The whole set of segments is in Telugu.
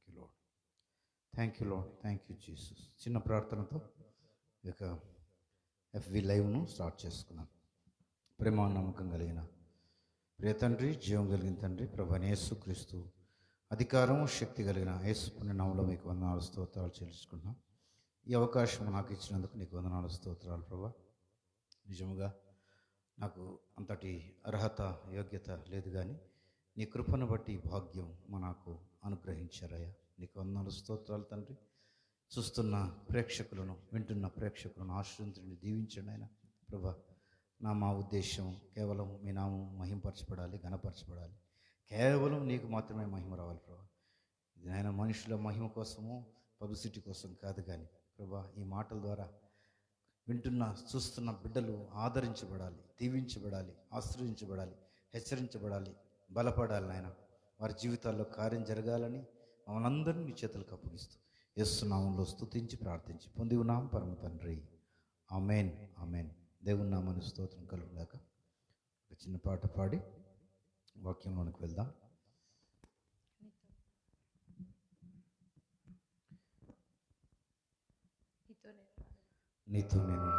You lord. Thank you lord. Thank you Jesus. చిన్న ప్రార్థనతో ఇక ఎఫ్వి లైవ్ను స్టార్ట్ చేసుకున్నాను. ప్రేమ నమ్మకం కలిగిన ప్రియ తండ్రి, జీవం కలిగిన తండ్రి, ప్రభువైన యేసుక్రీస్తు అధికారం శక్తి కలిగిన యేసు పుణ్యనామములో మీకు వందనాలు స్తోత్రాలు చెల్లించుకుంటున్నాం. ఈ అవకాశం నాకు ఇచ్చినందుకు నీకు వందనాలు స్తోత్రాలు ప్రభా. నిజముగా నాకు అంతటి అర్హత యోగ్యత లేదు, కానీ నీ కృపను బట్టి భాగ్యం నాకు అనుగ్రహించారయ్యా. నీకు వందనాలు స్తోత్రాలు తండ్రి. చూస్తున్న ప్రేక్షకులను, వింటున్న ప్రేక్షకులను ఆశ్రయించండి, దీవించండి ఆయన ప్రభా. మా ఉద్దేశం కేవలం మీ నామం మహింపరచబడాలి, ఘనపరచబడాలి. కేవలం నీకు మాత్రమే మహిమ రావాలి ప్రభా. ఇది ఆయన మనుషుల మహిమ కోసము, పబ్లిసిటీ కోసం కాదు, కానీ ప్రభా ఈ మాటల ద్వారా వింటున్న చూస్తున్న బిడ్డలు ఆదరించబడాలి, దీవించబడాలి, ఆశ్రయించబడాలి, హెచ్చరించబడాలి, బలపడాలి. నాయన వారి జీవితాల్లో కార్యం జరగాలని మమ్మల్ని అందరినీ నీ చేతులకు అప్పగిస్తూ యేసు నామంలో స్తుతించి ప్రార్థించి పొంది ఉన్నాం పరమ తండ్రి. ఆమేన్, ఆమేన్. దేవుని నామానికి స్తోత్రం కలుగుగాక. ఒక చిన్న పాట పాడి వాక్యంలోనికి వెళ్దాం. నీతో నేను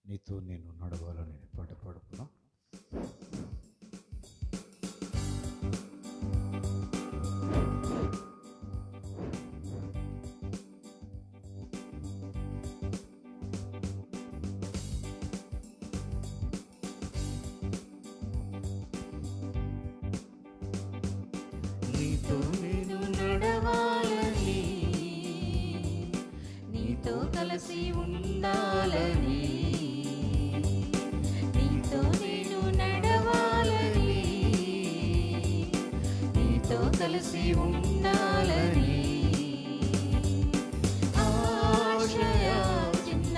నీతో నేను నడవాలని పాట పాడుకున్నాం. నీతో నేను నడవాలని, నీతో కలిసి ఉండాలని, నీతో నేను నడవాలని, నీతో కలిసి ఉండాలని ఆశయ, చిన్న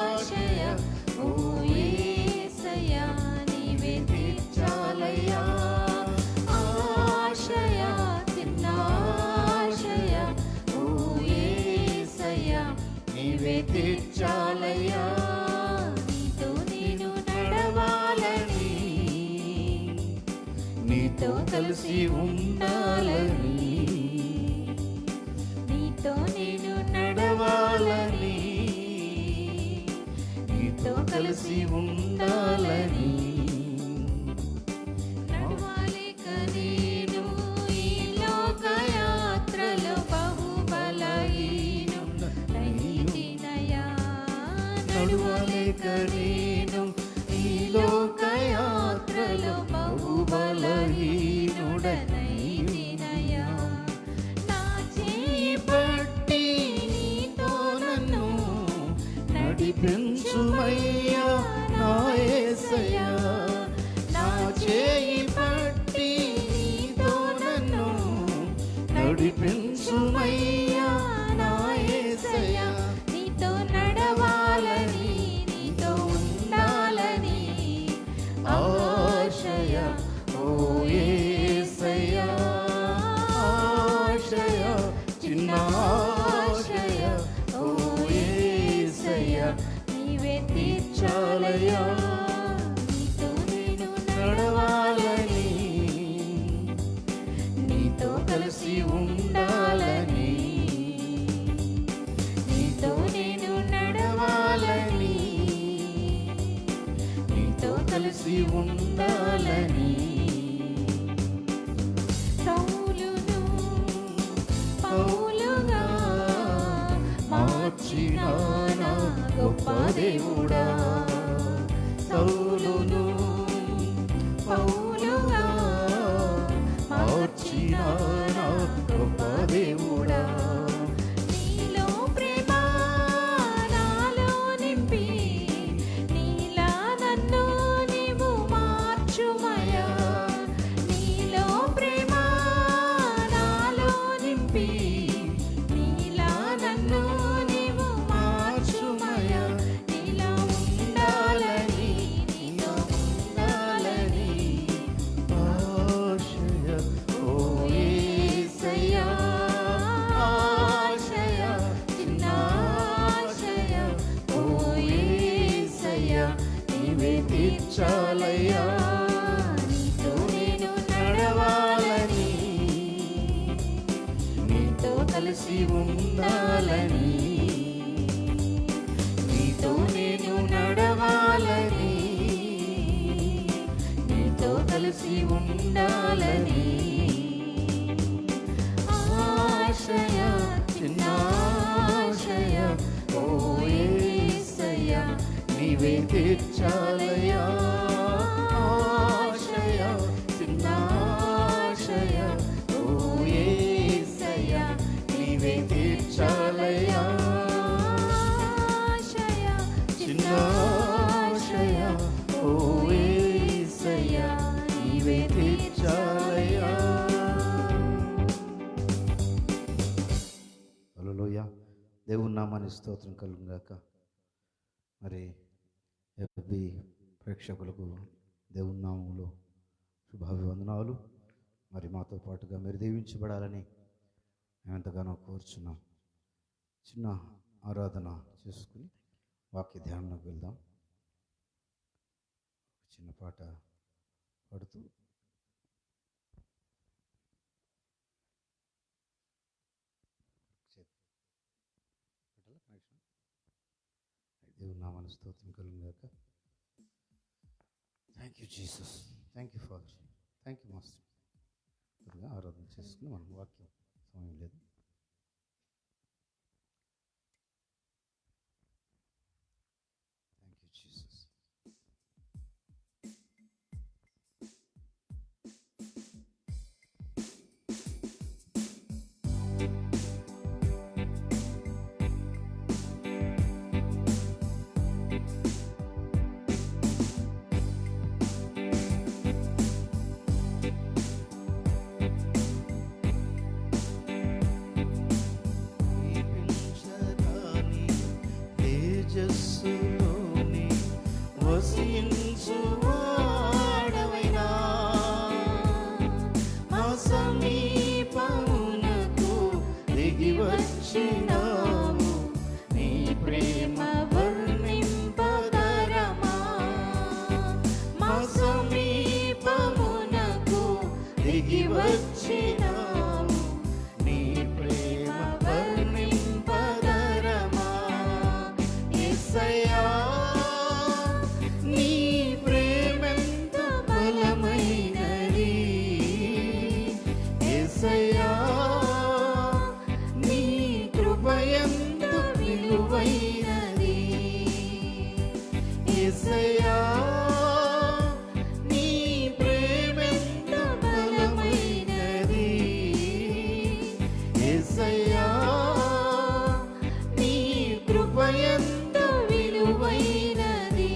ఆశయ, ఓ యేసయ్యా నీవే తీర్చాలయ్యా. ఆశయ, చిన్న ఆశయ, ఓ యేసయ్యా నీవే తీర్చాలయ్యా. నీతో నేను నడవాలని, నీతో కలిసి ఉండాలని, నీతో నేను నడవాలని, నీతో కలిసి ఉండాలని నడవాలేక నేను ఈ లోకయాత్రలో బహుబలహీనుడనైతినయ్యా. నడవాలేక నేను ఈ లోకయాత్రలో బహుబలహీనుడనైతినయ్యా. నా చేయి పట్టి నీతో నన్ను నడిపించుమయ్యా నా యేసయ్యా. నా చేయి పట్టి నీతో నన్ను నడిపించుమయ్యా నా యేసయ్యా. నీతో నడవాలని, నీతో ఉండాలని ఆశయ, ఓ యేసయ్యా. ఆశయ, చిన్న ఆశయ, ఓ యేసయ్యా నీవే తీర్చాలయ్యా. నీతో నేను నడవాలని, నీతో కలిసి ఉండాలని, నీతో నేను నడవాలని, నీతో కలిసి ఉండాలని సౌలును పౌలుగా మార్చిన నా గొప్ప దేవుడా. సౌలును పౌలుగా మార్చిన నా గొప్ప దేవుడా. నీలో ప్రేమ నాలో నింపి, నీలా నన్ను నీవు మార్చుమయ్యా. నీలో ప్రేమ నాలో నింపి, నీలా నన్ను నీవు మార్చుమయ్యా. నీలా ఉండాలని, నీతో ఉండాలని ఆశయ చిన్న ఆశయ ఓ యేసయ్యా నీవే తీర్చాలయ్యా ఆశయ చిన్న ఆశయ ఓ యేసయ్యా నీవే తీర్చాలయ్యా ఆశయ చిన్న ఆశయ ఓ యేసయ్యా నీవే తీర్చాలయ్యా. హల్లెలూయా. దేవుని నామానికి స్తోత్రం కలుగును గాక. మరి ఎఫ్బి ప్రేక్షకులకు దేవుని నామములో శుభాభివందనాలు. మరి మాతో పాటుగా మీరు దీవించబడాలని మేము ఎంతగానో కోరుచున్నాం. చిన్న ఆరాధన చేసుకుని వాక్య ధ్యానంలోకి వెళ్దాం. చిన్న పాట పాడుతూ దేవుని నామానికి స్తోత్రం కలుగును గాక. Thank you Jesus, thank you father, thank you master. త్వరగా ఆరాధన చేసుకుని మనం వాక్యం సమయం లేదు. Thank you Jesus. తేజస్సులోని వసించువాడవైనా మా సమీపమునకు దిగి వచ్చినావు నీ ప్రేమ వర్ణింపదరమా మా సమీపమునకు దిగి వచ్చినావు నీ ప్రేమ వర్ణింపదరమా యేసయ్యా నీ ప్రేమెంత బలమైనది యేసయ్యా నీ కృపయంత విలువైనది యేసయ్యా నీ ప్రేమెంత బలమైనది యేసయ్యా నీ కృపయంత విలువైనది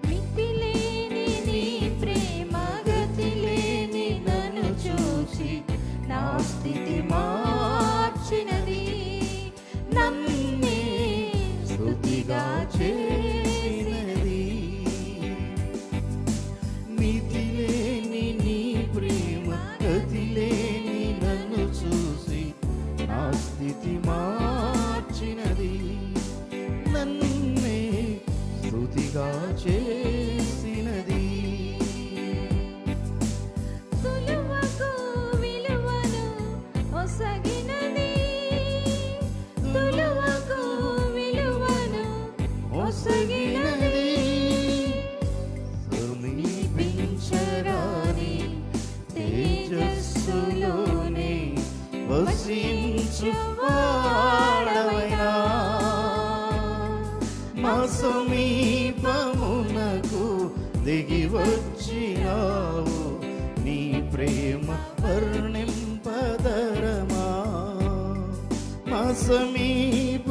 మితిలేని నీ ప్రేమ గతిలేని నన్ను చూసి నా స్థితి మార్చినది నన్నే స్తుతిగా చేసినది మితిలేని నీ ప్రేమ గతిలేని నన్ను చూసి నా స్థితి మార్చినది నన్నే స్తుతిగా చేసినది సులువకు విలువను ఒసగినది సులువకు విలువను ఒసగినది సమీపించరాని తేజస్సులోనే వసించువాడవైనా మా సమీపమునకు దిగి వచ్చినావు నీ ప్రేమ వర్ణింపదరమా మా సమీపమునకు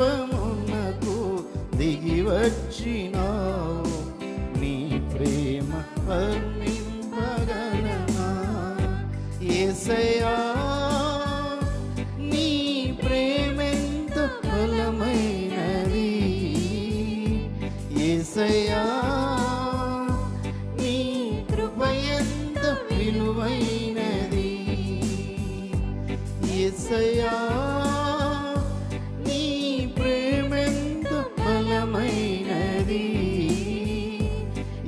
దిగి వచ్చినావు నీ ప్రేమ వర్ణింపగలమా యేసయ్యా నీ ప్రేమెంత బలమైనది యేసయ్యా నీ కృపయంత విలువైనది యేసయ్యా నీ ప్రేమెంత బలమైనది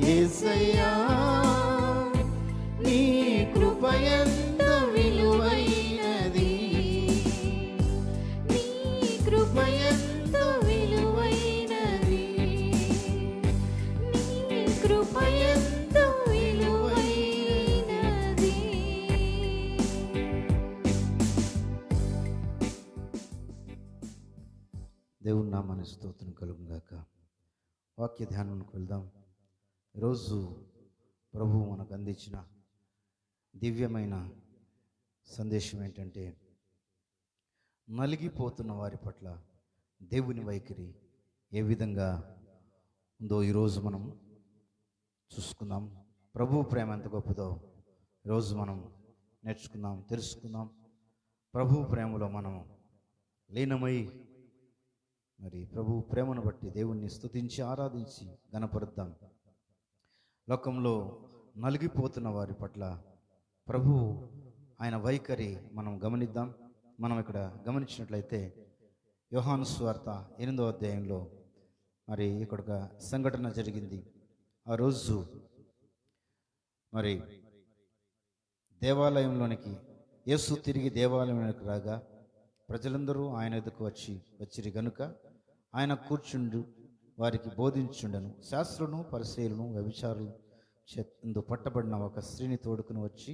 యేసయ్యా నీ కృపయంత విలువైనది దేవుని నామానికి స్తోత్రం కలుగుగాక. వాక్య ధ్యానంలోకి వెళ్దాం. ఈరోజు ప్రభువు మనకు అందించిన దివ్యమైన సందేశం ఏంటంటే, నలిగిపోతున్న వారి పట్ల దేవుని వైఖరి ఏ విధంగా ఉందో ఈరోజు మనం చూసుకుందాం. ప్రభువు ప్రేమ ఎంత గొప్పదో ఈరోజు మనం నేర్చుకుందాం, తెలుసుకుందాం. ప్రభువు ప్రేమలో మనం లీనమై మరి ప్రభు ప్రేమను బట్టి దేవుణ్ణి స్తుతించి ఆరాధించి ఘనపరుద్దాం. లోకంలో నలిగిపోతున్న వారి పట్ల ప్రభు ఆయన వైఖరి మనం గమనిద్దాం. మనం ఇక్కడ గమనించినట్లయితే యోహాను సువార్త 8వ అధ్యాయంలో మరి ఇక్కడ ఒక సంఘటన జరిగింది. ఆ రోజు మరి దేవాలయంలోనికి యేసు తిరిగి దేవాలయంలోకి రాగా ప్రజలందరూ ఆయన ఎదుకు వచ్చిరి గనుక ఆయన కూర్చుండు వారికి బోధించుండెను. శాస్త్రులను పరిసయ్యులను వ్యభిచారులు చేత పట్టబడిన ఒక స్త్రీని తోడుకుని వచ్చి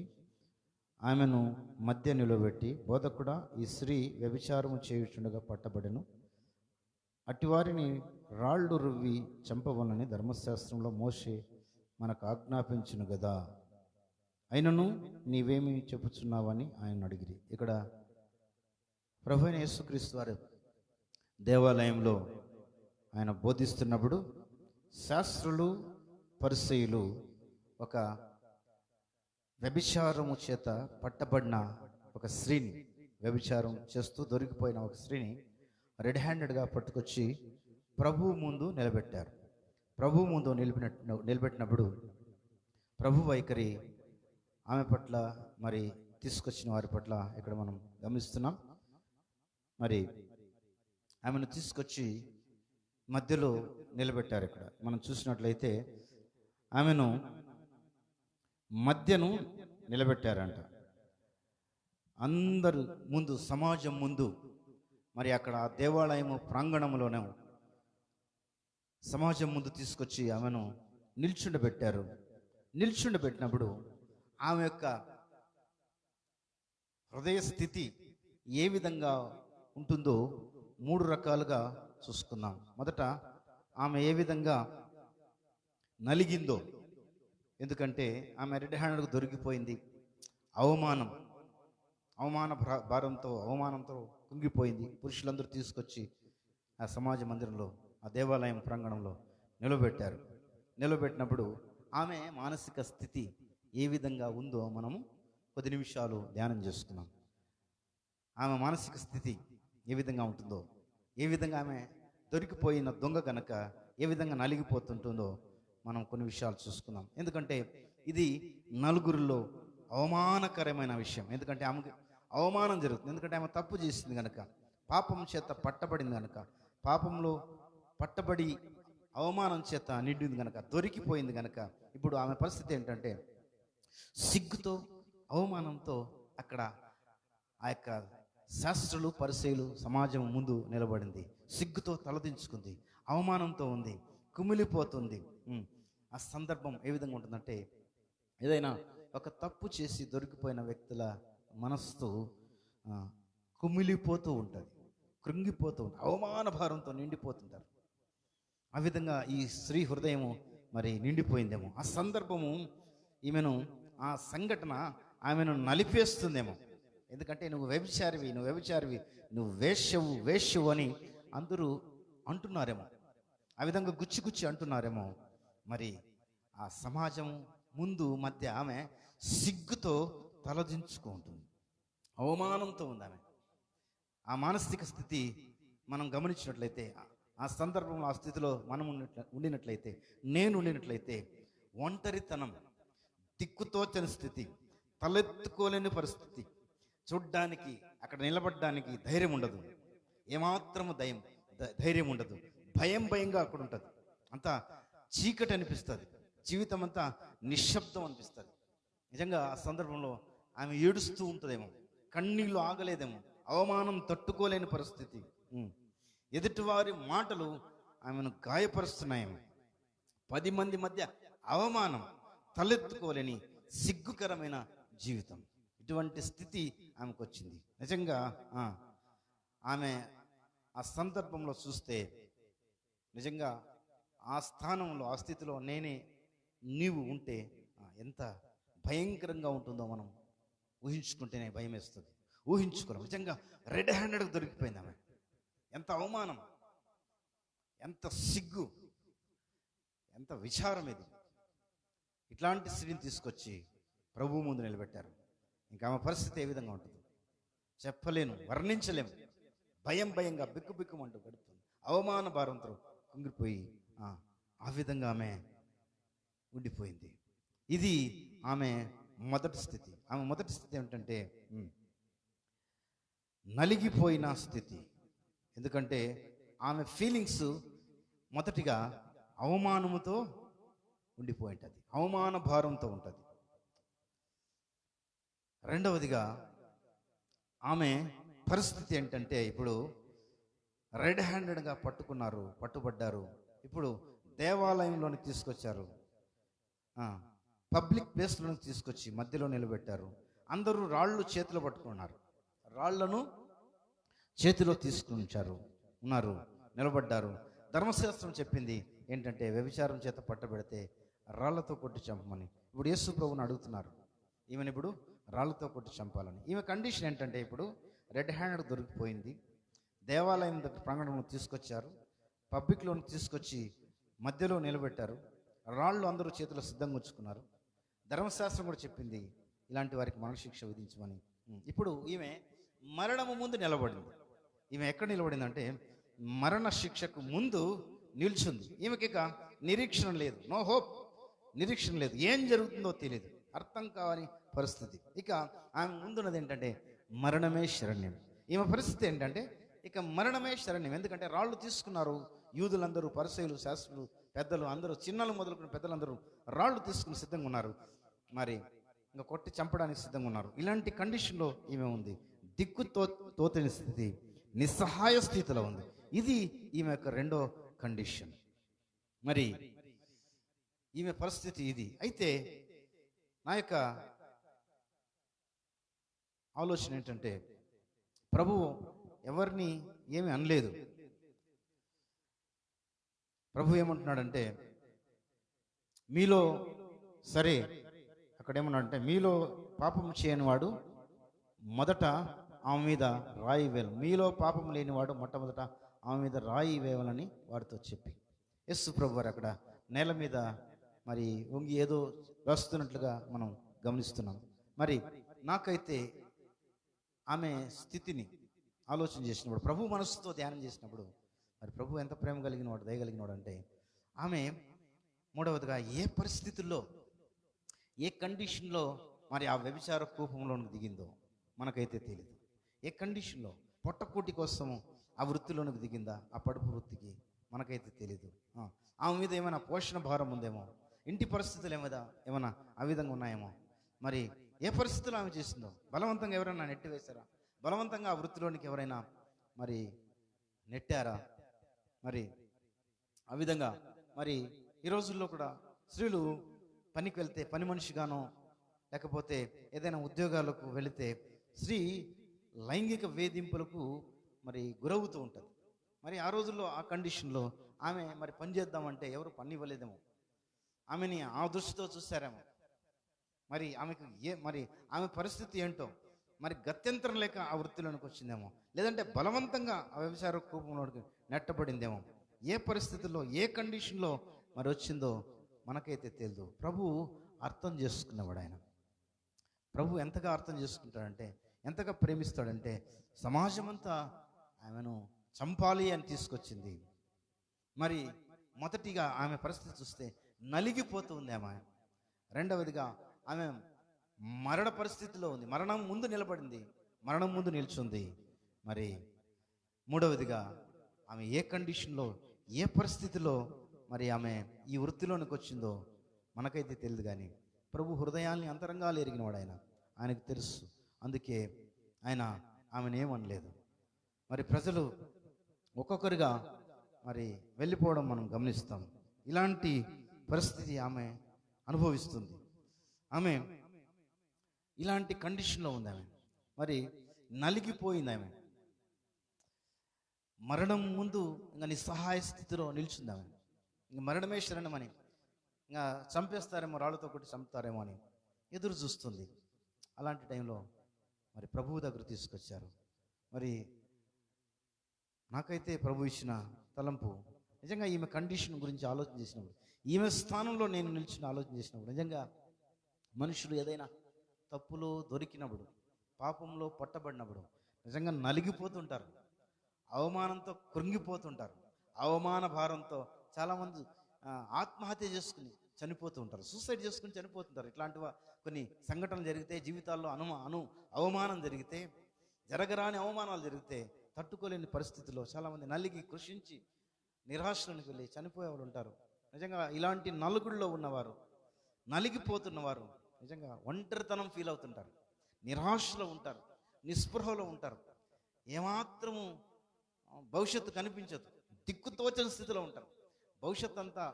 ఆమెను మధ్య నిలబెట్టి, బోధకుడా, ఈ స్త్రీ వ్యభిచారము చేయుచుండగా పట్టబడెను. అటివారిని రాళ్ళు రువ్వి చంపవలని ధర్మశాస్త్రంలో మోషే మనకు ఆజ్ఞాపించును గదా, అయినను నీవేమి చెప్పుచున్నావని ఆయన అడిగిరి. ఇక్కడ ప్రభువైన యేసుక్రీస్తు వారు దేవాలయంలో ఆయన బోధిస్తున్నప్పుడు శాస్త్రులు పరిసయ్యులు ఒక వ్యభిచారము చేత పట్టబడిన ఒక స్త్రీని, వ్యభిచారం చేస్తూ దొరికిపోయిన ఒక స్త్రీని రెడ్ హ్యాండెడ్గా పట్టుకొచ్చి ప్రభువు ముందు నిలబెట్టారు. ప్రభువు ముందు నిలబెట్టినప్పుడు ప్రభు వైఖరి ఆమె పట్ల మరి తీసుకొచ్చిన వారి పట్ల ఇక్కడ మనం గమనిస్తున్నాం. మరి ఆమెను తీసుకొచ్చి మధ్యలో నిలబెట్టారు. ఇక్కడ మనం చూసినట్లయితే ఆమెను మధ్యను నిలబెట్టారంట. అందరు ముందు, సమాజం ముందు, మరి అక్కడ ఆ దేవాలయము ప్రాంగణంలోనే సమాజం ముందు తీసుకొచ్చి ఆమెను నిల్చుండబెట్టారు. నిల్చుండబెట్టినప్పుడు ఆమె యొక్క హృదయ స్థితి ఏ విధంగా ఉంటుందో 3 రకాలుగా చూసుకుందాం. మొదట ఆమె ఏ విధంగా నలిగిందో, ఎందుకంటే ఆమె రెడ్ హ్యాండెడ్గా దొరికిపోయింది. అవమాన భారంతో, అవమానంతో కుంగిపోయింది. పురుషులందరూ తీసుకొచ్చి ఆ సమాజ మందిరంలో, ఆ దేవాలయం ప్రాంగణంలో నిలబెట్టారు. నిలబెట్టినప్పుడు ఆమె మానసిక స్థితి ఏ విధంగా ఉందో మనము కొద్ది నిమిషాలు ధ్యానం చేసుకున్నాం. ఆమె మానసిక స్థితి ఏ విధంగా ఉంటుందో, ఏ విధంగా ఆమె దొరికిపోయిన దొంగ కనుక ఏ విధంగా నలిగిపోతుంటుందో మనం కొన్ని విషయాలు చూసుకుందాం. ఎందుకంటే ఇది నలుగురిలో అవమానకరమైన విషయం. ఎందుకంటే ఆమెకు అవమానం జరుగుతుంది. ఎందుకంటే ఆమె తప్పు చేసింది కనుక, పాపం చేత పట్టబడింది కనుక, పాపంలో పట్టబడి అవమానం చేత నిండింది కనుక, దొరికిపోయింది కనుక, ఇప్పుడు ఆమె పరిస్థితి ఏంటంటే సిగ్గుతో, అవమానంతో అక్కడ ఆ యొక్క శాస్త్రులు పరిసయ్యులు సమాజం ముందు నిలబడింది. సిగ్గుతో తలదించుకుంది, అవమానంతో ఉంది, కుమిలిపోతుంది. ఆ సందర్భం ఏ విధంగా ఉంటుందంటే, ఏదైనా ఒక తప్పు చేసి దొరికిపోయిన వ్యక్తుల మనస్సు కుమిలిపోతూ ఉంటుంది, కృంగిపోతూ ఉంటుంది, అవమాన భారంతో నిండిపోతుంటారు. ఆ విధంగా ఈ స్త్రీ హృదయము మరి నిండిపోయిందేమో. ఆ సందర్భము ఈమెను, ఆ సంఘటన ఆమెను నలిపేస్తుందేమో. ఎందుకంటే నువ్వు వ్యభిచారివి, నువ్వు వేశ్యవు అని అందరూ అంటున్నారేమో. ఆ విధంగా గుచ్చి అంటున్నారేమో. మరి ఆ సమాజం ముందు మధ్య ఆమె సిగ్గుతో తలదించుకుంటుంది, అవమానంతో ఉంది ఆమె. ఆ మానసిక స్థితి మనం గమనించినట్లయితే, ఆ సందర్భంలో, ఆ స్థితిలో మనం ఉండినట్లయితే, నేను ఉండినట్లయితే, ఒంటరితనం, దిక్కుతోచని స్థితి, తలెత్తుకోలేని పరిస్థితి, చూడ్డానికి, అక్కడ నిలబడడానికి ధైర్యం ఉండదు, ఏమాత్రము ధైర్యం ఉండదు, భయంగా అక్కడ ఉంటుంది. అంతా చీకటి అనిపిస్తుంది, జీవితం అంతా నిశ్శబ్దం అనిపిస్తుంది. నిజంగా ఆ సందర్భంలో ఆమె ఏడుస్తూ ఉంటుందేమో, కన్నీళ్ళు ఆగలేదేమో, అవమానం తట్టుకోలేని పరిస్థితి, ఎదుటివారి మాటలు ఆమెను గాయపరుస్తున్నాయేమో, 10 మంది మధ్య అవమానం, తలెత్తుకోలేని సిగ్గుకరమైన జీవితం. ఇటువంటి స్థితి ఆమెకు వచ్చింది. నిజంగా ఆమె ఆ సందర్భంలో చూస్తే నిజంగా ఆ స్థానంలో ఆ స్థితిలో నీవు ఉంటే ఎంత భయంకరంగా ఉంటుందో మనం ఊహించుకుంటేనే భయం వేస్తుంది. ఊహించుకోలేం. నిజంగా రెడ్ హ్యాండెడ్గా దొరికిపోయింది ఆమె. ఎంత అవమానం, ఎంత సిగ్గు, ఎంత విచారం ఇది. ఇట్లాంటి స్త్రీని తీసుకొచ్చి ప్రభువు ముందు నిలబెట్టారు. ఇంకా ఆమె పరిస్థితి ఏ విధంగా ఉంటుంది చెప్పలేను, వర్ణించలేము. భయంగా బిక్కుబిక్కుమంటూ గడుపుతుంది. అవమాన భారంతో కుంగిపోయి ఆ విధంగా ఆమె ఉండిపోయింది. ఇది ఆమె మొదటి స్థితి. ఆమె మొదటి స్థితి ఏమిటంటే నలిగిపోయిన స్థితి. ఎందుకంటే ఆమె ఫీలింగ్స్ మొదటిగా అవమానముతో ఉండిపోయి ఉంటుంది, అవమాన భారంతో ఉంటుంది. రెండవదిగా ఆమె పరిస్థితి ఏంటంటే ఇప్పుడు రెడ్ హ్యాండెడ్గా పట్టుబడ్డారు. ఇప్పుడు దేవాలయంలోనికి తీసుకొచ్చారు, పబ్లిక్ ప్లేస్లోనికి తీసుకొచ్చి మధ్యలో నిలబెట్టారు. అందరూ రాళ్ళు చేతిలో పట్టుకున్నారు, రాళ్లను చేతిలో తీసుకుని ఉన్నారు, నిలబడ్డారు. ధర్మశాస్త్రం చెప్పింది ఏంటంటే వ్యభిచారం చేత పట్టబెడితే రాళ్లతో కొట్టి చంపమని. ఇప్పుడు యేసు ప్రభువుని అడుగుతున్నారు ఈమెను ఇప్పుడు రాళ్లతో కొట్టి చంపాలని. ఈమె కండిషన్ ఏంటంటే ఇప్పుడు రెడ్ హ్యాండెడ్ దొరికిపోయింది. దేవాలయం దగ్గర ప్రాంగణంలో తీసుకొచ్చారు, పబ్లిక్లోని తీసుకొచ్చి మధ్యలో నిలబెట్టారు, రాళ్ళు అందరూ చేతిలో సిద్ధంగా ఉంచుకున్నారు. ధర్మశాస్త్రం కూడా చెప్పింది ఇలాంటి వారికి మరణశిక్ష విధించమని. ఇప్పుడు ఈమె మరణము ముందు నిలబడింది. ఈమె ఎక్కడ నిలబడిందంటే మరణ శిక్షకు ముందు నిల్చుంది. ఈమెకి ఇక నిరీక్షణ లేదు, నో హోప్, నిరీక్షణ లేదు, ఏం జరుగుతుందో తెలియదు, అర్థం కావని పరిస్థితి. ఇక ఆమె ముందున్నది ఏంటంటే మరణమే శరణ్యం. ఈమె పరిస్థితి ఏంటంటే ఇక మరణమే శరణ్యం. ఎందుకంటే రాళ్ళు తీసుకున్నారు యూదులందరూ, పరిసయ్యులు, శాస్త్రులు, పెద్దలు అందరూ, చిన్నలు మొదలుకున్న పెద్దలందరూ రాళ్ళు తీసుకుని సిద్ధంగా ఉన్నారు. మరి ఇంకా కొట్టి చంపడానికి సిద్ధంగా ఉన్నారు. ఇలాంటి కండిషన్లో ఈమె ఉంది. తోతని స్థితి, నిస్సహాయ స్థితిలో ఉంది. ఇది ఈమె యొక్క రెండో కండిషన్. మరి ఈమె పరిస్థితి ఇది. అయితే నా యొక్క ఆలోచన ఏంటంటే ప్రభువు ఎవరిని ఏమి అనలేదు. ప్రభు ఏమంటున్నాడంటే మీలో సరే, అక్కడ ఏమన్నాడంటే మీలో పాపం చేయని వాడు మొదట ఆమె మీద రాయి వేయాలి, మీలో పాపం లేనివాడు మొట్టమొదట ఆమె మీద రాయి వేయాలని వారితో చెప్పి యేసు ప్రభు వారు అక్కడ నేల మీద మరి వంగి ఏదో వేస్తున్నట్లుగా మనం గమనిస్తున్నాం. మరి నాకైతే ఆమె స్థితిని ఆలోచన చేసినప్పుడు, ప్రభు మనసుతో ధ్యానం చేసినప్పుడు, మరి ప్రభు ఎంత ప్రేమ కలిగిన వాడు, దయగలిగిన వాడు అంటే ఆమె మూడవదిగా ఏ పరిస్థితుల్లో, ఏ కండిషన్లో మరి ఆ వ్యభిచార కూపంలోనికి దిగిందో మనకైతే తెలియదు. ఏ కండిషన్లో పొట్టకూటి కోసము ఆ వృత్తిలోనికి దిగిందా, ఆ పడుపు వృత్తికి, మనకైతే తెలీదు. ఆమె మీద ఏమైనా పోషణ భారం ఉందేమో, ఇంటి పరిస్థితులు ఏమైనా ఆ విధంగా ఉన్నాయేమో, మరి ఏ పరిస్థితులు ఆమె చేసిందో, బలవంతంగా ఎవరైనా నెట్టివేశారా, బలవంతంగా ఆ వృత్తిలోనికి ఎవరైనా మరి నెట్టారా, మరి ఆ విధంగా మరి ఈ రోజుల్లో కూడా స్త్రీలు పనికి వెళ్తే పని మనిషిగానో లేకపోతే ఏదైనా ఉద్యోగాలకు వెళితే స్త్రీ లైంగిక వేధింపులకు మరి గురవుతూ ఉంటుంది. మరి ఆ రోజుల్లో ఆ కండిషన్లో ఆమె మరి పని చేద్దామంటే ఎవరు పని ఇవ్వలేదేమో, ఆమెని ఆ దృష్టితో చూశారేమో. మరి ఆమెకు మరి ఆమె పరిస్థితి ఏంటో, మరి గత్యంతరం లేక ఆ వృత్తిలోనికి వచ్చిందేమో, లేదంటే బలవంతంగా ఆ వ్యభిచార కూపంలోకి నెట్టబడిందేమో. ఏ పరిస్థితుల్లో, ఏ కండిషన్లో మరి వచ్చిందో మనకైతే తెలియదు. ప్రభు అర్థం చేసుకున్నవాడు. ఆయన ప్రభు ఎంతగా అర్థం చేసుకుంటాడంటే, ఎంతగా ప్రేమిస్తాడంటే సమాజం అంతా ఆమెను చంపాలి అని తీసుకొచ్చింది. మరి మొదటిగా ఆమె పరిస్థితి చూస్తే నలిగిపోతూ ఉంది ఆమె. రెండవదిగా ఆమె మరణ పరిస్థితిలో ఉంది, మరణం ముందు నిలబడింది, మరణం ముందు నిల్చుంది. మరి మూడవదిగా ఆమె ఏ కండిషన్లో, ఏ పరిస్థితిలో మరి ఆమె ఈ వృత్తిలోనికి వచ్చిందో మనకైతే తెలియదు. కానీ ప్రభు హృదయాల్ని అంతరంగాలు ఎరిగినవాడు ఆయనకు తెలుసు. అందుకే ఆయన ఆమెను ఏమనలేదు. మరి ప్రజలు ఒక్కొక్కరిగా మరి వెళ్ళిపోవడం మనం గమనిస్తాం. ఇలాంటి పరిస్థితి ఆమె అనుభవిస్తుంది. ఆమె ఇలాంటి కండిషన్లో ఉంది. ఆమె మరి నలిగిపోయింది. ఆమె మరణం ముందు ఇంకా నిస్సహాయ స్థితిలో నిల్చుందాం. ఇంక మరణమే శరణమని, ఇంకా చంపేస్తారేమో, రాళ్ళతో కొట్టి చంపుతారేమో అని ఎదురు చూస్తుంది. అలాంటి టైంలో మరి ప్రభువు దగ్గర తీసుకొచ్చారు. మరి నాకైతే ప్రభు ఇచ్చిన తలంపు, నిజంగా ఈమె కండిషన్ గురించి ఆలోచన చేసినప్పుడు, ఈమె స్థానంలో నేను నిలిచిన ఆలోచన చేసినప్పుడు, నిజంగా మనుషులు ఏదైనా తప్పులో దొరికినప్పుడు, పాపంలో పట్టబడినప్పుడు నిజంగా నలిగిపోతుంటారు, అవమానంతో కృంగిపోతుంటారు, అవమాన భారంతో చాలామంది ఆత్మహత్య చేసుకుని చనిపోతూ ఉంటారు, సూసైడ్ చేసుకుని చనిపోతుంటారు. ఇట్లాంటి కొన్ని సంఘటనలు జరిగితే, జీవితాల్లో అవమానం జరిగితే, జరగరాని అవమానాలు జరిగితే తట్టుకోలేని పరిస్థితుల్లో చాలామంది నలిగి కృషించి నిరాశలోనికి వెళ్ళి చనిపోయేవాళ్ళు ఉంటారు. నిజంగా ఇలాంటి నలుగుల్లో ఉన్నవారు, నలిగిపోతున్నవారు నిజంగా ఒంటరితనం ఫీల్ అవుతుంటారు, నిరాశలో ఉంటారు, నిస్పృహలో ఉంటారు, ఏమాత్రము భవిష్యత్తు కనిపించదు, దిక్కుతోచని స్థితిలో ఉంటారు. భవిష్యత్తు అంతా,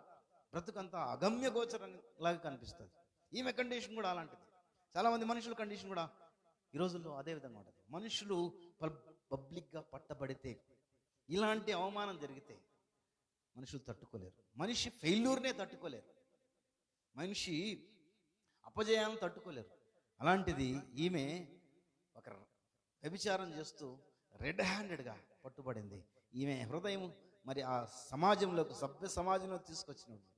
బ్రతుకంతా అగమ్య గోచరంలాగా కనిపిస్తుంది. ఈమె కండిషన్ కూడా అలాంటిది. చాలామంది మనుషుల కండిషన్ కూడా ఈ రోజుల్లో అదే విధంగా ఉంటుంది. మనుషులు పబ్లిక్గా పట్టబడితే, ఇలాంటి అవమానం జరిగితే మనుషులు తట్టుకోలేరు. మనిషి ఫెయిల్యూర్నే తట్టుకోలేరు, మనిషి అపజయాలను తట్టుకోలేరు. అలాంటిది ఈమె ఒక వ్యభిచారం చేస్తూ రెడ్ హ్యాండెడ్గా పట్టుబడింది. ఈమె హృదయం మరి ఆ సమాజంలోకి, సభ్య సమాజంలో తీసుకొచ్చినప్పుడు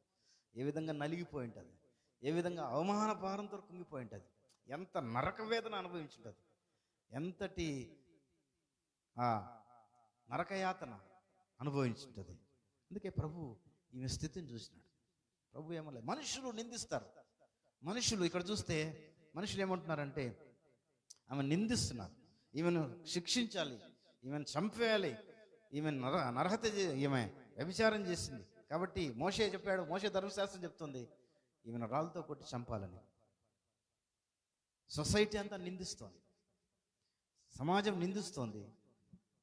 ఏ విధంగా నలిగిపోయి ఉంటుంది, ఏ విధంగా అవమాన భారంతో కుంగిపోయి ఉంటుంది, ఎంత నరక వేదన అనుభవించుంటుంది, ఎంతటి నరకయాతన అనుభవించుంటుంది. అందుకే ప్రభు ఈమె స్థితిని చూసినాడు. ప్రభు ఏమలేదు, మనుషులు నిందిస్తారు. మనుషులు ఇక్కడ చూస్తే మనుషులు ఏమంటున్నారంటే, ఆమె నిందిస్తున్నారు, ఈమెను శిక్షించాలి, ఈమెను చంపేయాలి, ఈమె నరహత, ఈమె వ్యభిచారం చేసింది కాబట్టి మోషే చెప్పాడు, మోషే ధర్మశాస్త్రం చెప్తుంది ఈమెను రాళ్ళతో కొట్టి చంపాలని. సొసైటీ అంతా నిందిస్తోంది, సమాజం నిందిస్తోంది,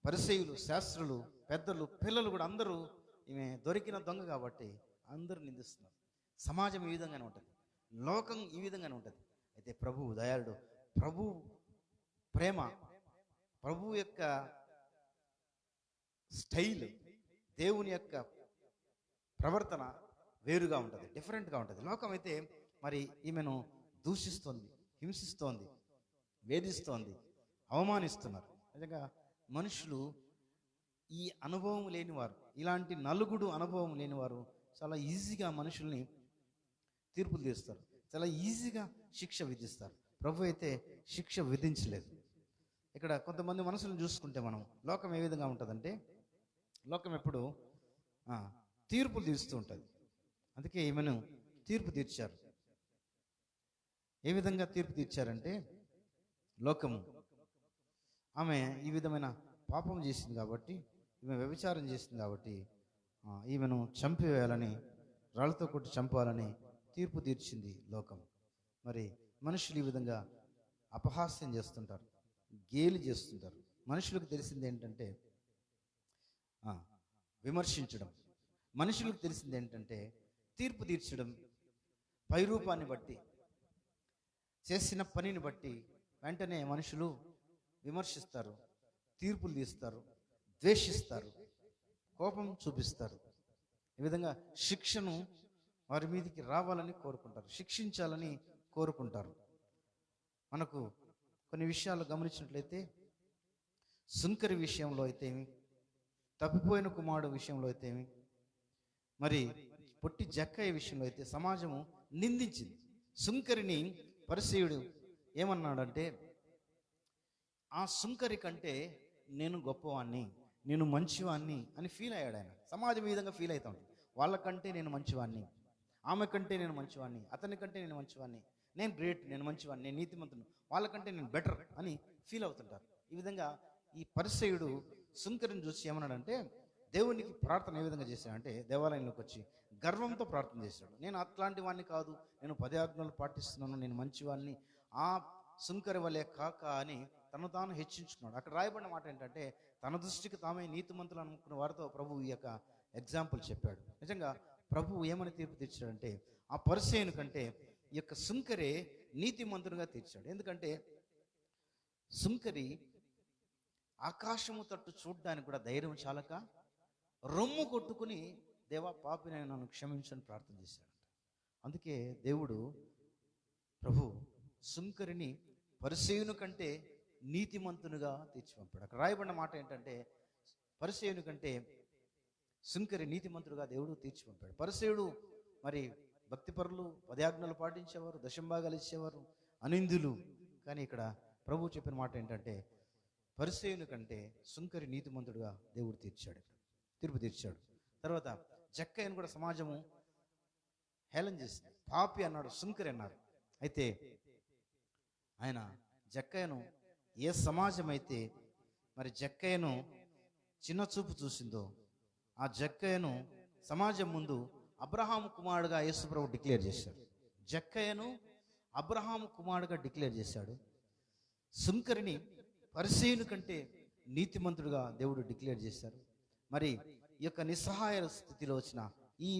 పరిసయ్యులు, శాస్త్రులు, పెద్దలు, పిల్లలు కూడా అందరూ ఈమె దొరికిన దొంగ కాబట్టి అందరూ నిందిస్తున్నారు. సమాజం ఈ విధంగానే ఉంటుంది, లోకం ఈ విధంగానే ఉంటుంది. అయితే ప్రభువు దయాళుడు, ప్రభు ప్రేమ, ప్రభు యొక్క స్టైల్, దేవుని యొక్క ప్రవర్తన వేరుగా ఉంటుంది, డిఫరెంట్గా ఉంటుంది. లోకం అయితే మరి ఈమెను దూషిస్తోంది, హింసిస్తోంది, వేధిస్తోంది, అవమానిస్తున్నారు. నిజంగా మనుషులు ఈ అనుభవం లేనివారు, ఇలాంటి నలుగుడు అనుభవం లేనివారు చాలా ఈజీగా మనుషుల్ని తీర్పులు తీస్తారు, చాలా ఈజీగా శిక్ష విధిస్తారు. ప్రభు అయితే శిక్ష విధించలేదు. ఇక్కడ కొంతమంది మనుషులను చూసుకుంటే మనం, లోకం ఏ విధంగా ఉంటుందంటే, లోకం ఎప్పుడు తీర్పులు తీరుస్తూ ఉంటుంది. అందుకే ఈమెను తీర్పు తీర్చారు. ఏ విధంగా తీర్పు తీర్చారంటే, లోకము ఆమె ఈ విధమైన పాపం చేసింది కాబట్టి, ఈమె వ్యభిచారం చేసింది కాబట్టి ఈమెను చంపివేయాలని, రాళ్ళతో కొట్టి చంపాలని తీర్పు తీర్చింది లోకం. మరి మనుషులు ఈ విధంగా అపహాస్యం చేస్తుంటారు, గేలి చేస్తుంటారు. మనుషులకు తెలిసింది ఏంటంటే విమర్శించడం, మనుషులకు తెలిసింది ఏంటంటే తీర్పు తీర్చడం. పైరూపాన్ని బట్టి, చేసిన పనిని బట్టి వెంటనే మనుషులు విమర్శిస్తారు, తీర్పులు తీస్తారు, ద్వేషిస్తారు, కోపం చూపిస్తారు. ఈ విధంగా శిక్షను వారి మీదకి రావాలని కోరుకుంటారు, శిక్షించాలని కోరుకుంటారు. మనకు కొన్ని విషయాలు గమనించినట్లయితే, సుంకరి విషయంలో అయితేమి, తప్పిపోయిన కుమారుడు విషయంలో అయితేమి, మరి పొట్టి జక్కయ్య విషయంలో అయితే సమాజము నిందించింది. సుంకరిని పరిసయ్యుడు ఏమన్నాడంటే, ఆ సుంకరి కంటే నేను గొప్పవాణ్ణి, నేను మంచివాణ్ణి అని ఫీల్ అయ్యాడు ఆయన. సమాజం ఈ విధంగా ఫీల్ అవుతా ఉంటుంది, వాళ్ళకంటే నేను మంచివాణ్ణి, ఆమె కంటే నేను మంచివాణ్ణి, అతని కంటే నేను మంచివాణ్ణి, నేను గ్రేట్, నేను మంచివాణ్ణి, నేను నీతిమంతుడు, వాళ్ళకంటే నేను బెటర్ అని ఫీల్ అవుతుంటారు. ఈ విధంగా ఈ పరిసయ్యుడు సుంకరిని చూసి ఏమన్నాడంటే, దేవునికి ప్రార్థన ఏ విధంగా చేశాడంటే, దేవాలయంలోకి వచ్చి గర్వంతో ప్రార్థన చేశాడు. నేను అట్లాంటి వాడిని కాదు, నేను 10 ఆజ్ఞలు పాటిస్తున్నాను, నేను మంచివాడిని, ఆ సుంకరి వలె కాక అని తను తాను హెచ్చించుకున్నాడు. అక్కడ రాయబడిన మాట ఏంటంటే, తన దృష్టికి తామే నీతిమంతులు అనుకున్న వారితో ప్రభు ఈ యొక్క ఎగ్జాంపుల్ చెప్పాడు. నిజంగా ప్రభు ఏమని తీర్పు తీర్చాడంటే, ఆ పరిసయ్యుని కంటే ఈ యొక్క సుంకరే నీతిమంతునిగా తీర్చాడు. ఎందుకంటే సుంకరి ఆకాశము తట్టు చూడ్డానికి కూడా ధైర్యం చాలక రొమ్ము కొట్టుకుని దేవా పాపిని నన్ను క్షమించని ప్రార్థన చేశాడంట. అందుకే దేవుడు ప్రభు సుంకరిని పరిసేయుని కంటే నీతిమంతునిగా తీర్చి పంపాడు. అక్కడ రాయబడిన మాట ఏంటంటే పరిసేయుని కంటే సుంకరి నీతిమంతుడుగా దేవుడు తీర్చి పంపాడు. పరిసేయుడు మరి భక్తిపరులు, పదయాజ్ఞలు పాటించేవారు, దశంభాగాలు ఇచ్చేవారు, అనిందులు. కానీ ఇక్కడ ప్రభు చెప్పిన మాట ఏంటంటే పరిసేయుని కంటే సుంకరి నీతిమంతుడుగా దేవుడు తీర్పు తీర్చాడు. తర్వాత జక్కయ్యను కూడా సమాజము హేళన చేసింది. పాపి అన్నాడు, సుంకరి అన్నారు. అయితే ఆయన జక్కయ్యను, ఏ సమాజం అయితే మరి జక్కయ్యను చిన్న చూపు చూసిందో ఆ జక్కయ్యను సమాజం ముందు అబ్రహాము కుమారుడుగా యేసుప్రభు డిక్లేర్ చేశాడు. జక్కయ్యను అబ్రహాము కుమారుడుగా డిక్లేర్ చేశాడు. సుంకరిని పరిసేయుని కంటే నీతిమంతుడుగా దేవుడు డిక్లేర్ చేశారు. మరి ఈ యొక్క నిస్సహాయ స్థితిలో వచ్చిన ఈ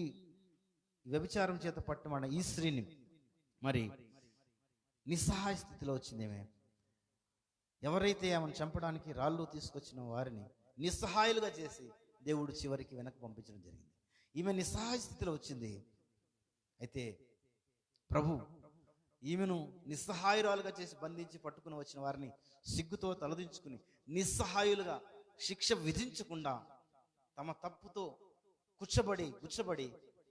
వ్యభిచారం చేత పట్టమన్న ఈ స్త్రీని మరి నిస్సహాయ స్థితిలో వచ్చిందేమే, ఎవరైతే ఆమెను చంపడానికి రాళ్ళు తీసుకొచ్చిన వారిని నిస్సహాయులుగా చేసి దేవుడు చివరికి వెనక్కి పంపించడం జరిగింది. ఈమె నిస్సహాయ స్థితిలో వచ్చింది. అయితే ప్రభు ఈమెను నిస్సహాయురాలుగా చేసి బంధించి పట్టుకుని వచ్చిన వారిని సిగ్గుతో తలదించుకుని నిస్సహాయులుగా శిక్ష విధించకుండా తమ తప్పుతో గుచ్చబడి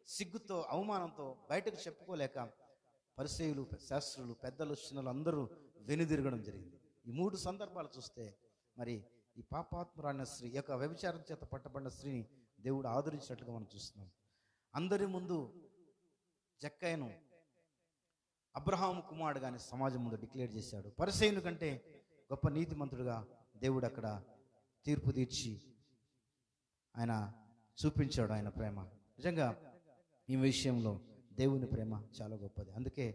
సిగ్గుతో అవమానంతో బయటకు చెప్పుకోలేక పరిసయ్యులు, శాస్త్రులు, పెద్దలు, చిన్నలు అందరూ వెనుదిరగడం జరిగింది. ఈ 3 సందర్భాలు చూస్తే మరి ఈ పాపాత్మురాన్న స్త్రీ, యొక్క వ్యభిచారం చేత పట్టబడిన స్త్రీని దేవుడు ఆదరించినట్లుగా మనం చూస్తున్నాం. అందరి ముందు జక్కయ్యను అబ్రహాము కుమారుడుగానే సమాజం ముందు డిక్లేర్ చేశాడు. పరిసయ్యుని కంటే గొప్ప నీతిమంతుడుగా దేవుడు అక్కడ తీర్పు తీర్చి ఆయన చూపించాడు ఆయన ప్రేమ. నిజంగా ఈ విషయంలో దేవుని ప్రేమ చాలా గొప్పది. అందుకే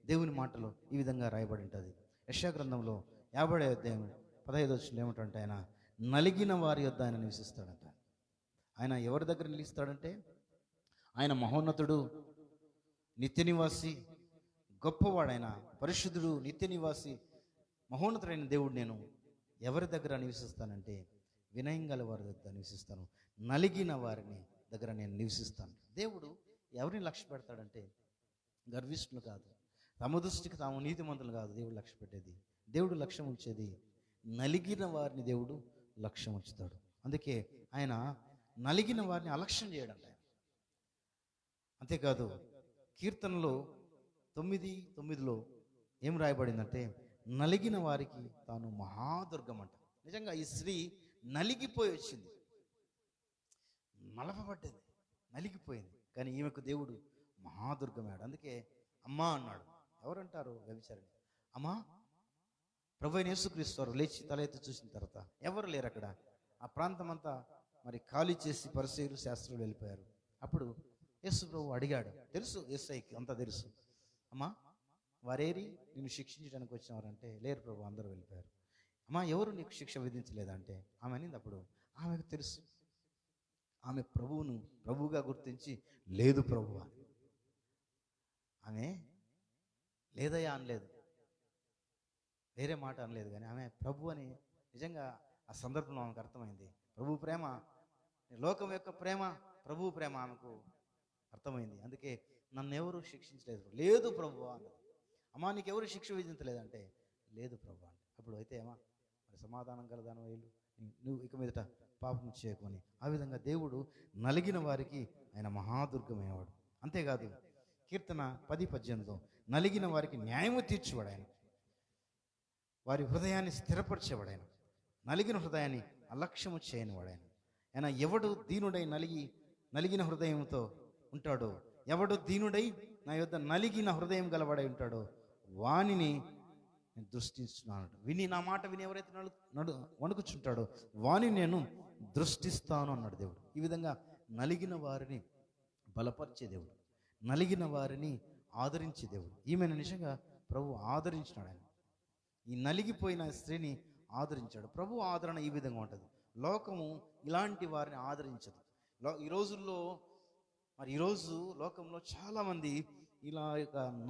దేవుని మాటలో ఈ విధంగా రాయబడి ఉంటుంది. యెషయా గ్రంథంలో 50వ అధ్యాయం 15వ వచనంలో ఏమంటాడంటే ఆయన నలిగిన వారి యొద్ద ఆయన నివసిస్తాడంట. ఆయన ఎవరి దగ్గర నిలుస్తాడంటే ఆయన మహోన్నతుడు, నిత్య నివాసి, గొప్పవాడైన పరిశుద్ధుడు, నిత్య నివాసి, మహోన్నతుడైన దేవుడు నేను ఎవరి దగ్గర నివసిస్తానంటే వినయం గల వారి దగ్గర నివసిస్తాను, నలిగిన వారిని దగ్గర నేను నివసిస్తాను. దేవుడు ఎవరిని లక్ష్య పెడతాడంటే గర్విష్ఠులు కాదు, తమ దృష్టికి తాము నీతిమంతులు కాదు దేవుడు లక్ష్య పెట్టేది. దేవుడు లక్ష్యం ఉంచేది నలిగిన వారిని దేవుడు లక్ష్యం ఉంచుతాడు. అందుకే ఆయన నలిగిన వారిని అలక్ష్యం చేయడంట. అంతేకాదు కీర్తనలో 9:9లో ఏం రాయబడిందంటే నలిగిన వారికి తాను మహాదుర్గం అంట. నిజంగా ఈ స్త్రీ నలిగిపోయి వచ్చింది, నలపబడ్డది, నలిగిపోయింది. కానీ ఈమెకు దేవుడు మహాదుర్గమాడు. అందుకే అమ్మా అన్నాడు. ఎవరంటారు వ్యభిచారిణి? అమ్మా, ప్రభు అయిన యేసుక్రీస్తు వారు లేచి తల ఎత్తి చూసిన తర్వాత ఎవరు లేరు అక్కడ. ఆ ప్రాంతం అంతా మరి ఖాళీ చేసి పరిసయ్యులు, శాస్త్రులు వెళ్ళిపోయారు. అప్పుడు యేసు ప్రభు అడిగాడు. తెలుసు యేసయ్యకి అంతా తెలుసు. అమ్మా, వారేరి నిన్ను శిక్షించడానికి వచ్చినవారంటే లేరు ప్రభు, అందరూ వెళ్ళిపోయారు. అమ్మా, ఎవరు నీకు శిక్ష విధించలేదంటే ఆమె అనింది. అప్పుడు ఆమెకు తెలుసు, ఆమె ప్రభువును ప్రభువుగా గుర్తించి లేదు ప్రభు అని. ఆమె లేదయ్యా అనలేదు, వేరే మాట అనలేదు, కానీ ఆమె ప్రభు అని నిజంగా ఆ సందర్భంలో ఆమెకు అర్థమైంది. ప్రభు ప్రేమ, లోకం యొక్క ప్రేమ, ప్రభు ప్రేమ ఆమెకు అర్థమైంది. అందుకే నన్ను ఎవరు శిక్షించలేదు, లేదు ప్రభు అన్నది. అమ్మా, నీకెవరు శిక్ష విధించలేదంటే లేదు ప్రభు అంటే. అప్పుడు అయితే ఏమా మరి సమాధానం కలదాను వేలు, నువ్వు ఇక మీదట పాపం చేయకుని. ఆ విధంగా దేవుడు నలిగిన వారికి ఆయన మహాదుర్గమయ్యేవాడు. అంతేకాదు కీర్తన 10:18లో నలిగిన వారికి న్యాయము తీర్చేవాడు ఆయన, వారి హృదయాన్ని స్థిరపరిచేవాడు ఆయన, నలిగిన హృదయాన్ని అలక్ష్యము చేయనివాడు ఆయన. ఆయన ఎవడు దీనుడై నలిగిన హృదయంతో ఉంటాడో, ఎవడు దీనుడై నా యొద్ద నలిగిన హృదయం గలవాడై ఉంటాడో వానిని నేను దృష్టిస్తున్నాను. నా మాట విని ఎవరైతే వణుకుచుంటాడో వాని నేను దృష్టిస్తాను అన్నాడు దేవుడు. ఈ విధంగా నలిగిన వారిని బలపరిచే దేవుడు, నలిగిన వారిని ఆదరించే దేవుడు. ఈమెను నిజంగా ప్రభు ఆదరించినాడు. ఆయన ఈ నలిగిపోయిన స్త్రీని ఆదరించాడు. ప్రభు ఆదరణ ఈ విధంగా ఉంటుంది. లోకము ఇలాంటి వారిని ఆదరించదు. ఈరోజు లోకంలో చాలామంది ఇలా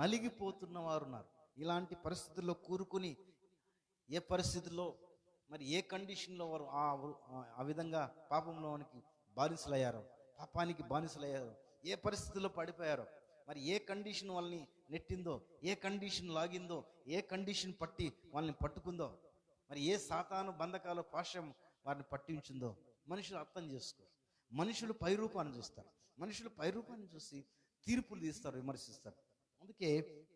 నలిగిపోతున్న వారు ఉన్నారు. ఇలాంటి పరిస్థితుల్లో కూరుకుని ఏ పరిస్థితుల్లో మరి ఏ కండిషన్లో వారు ఆ విధంగా పాపంలోనికి బానిసలయ్యారో, పాపానికి బానిసలయ్యారో, ఏ పరిస్థితుల్లో పడిపోయారో, మరి ఏ కండిషన్ వాళ్ళని నెట్టిందో, ఏ కండిషన్ లాగిందో, ఏ కండిషన్ పట్టి వాళ్ళని పట్టుకుందో, మరి ఏ సాతాను బంధకాలు పాశం వారిని పట్టించిందో మనుషులు అర్థం చేసుకోరు. మనుషులు పైరూపాన్ని చూస్తారు. మనుషులు పైరూపాన్ని చూసి తీర్పులు తీస్తారు, విమర్శిస్తారు. అందుకే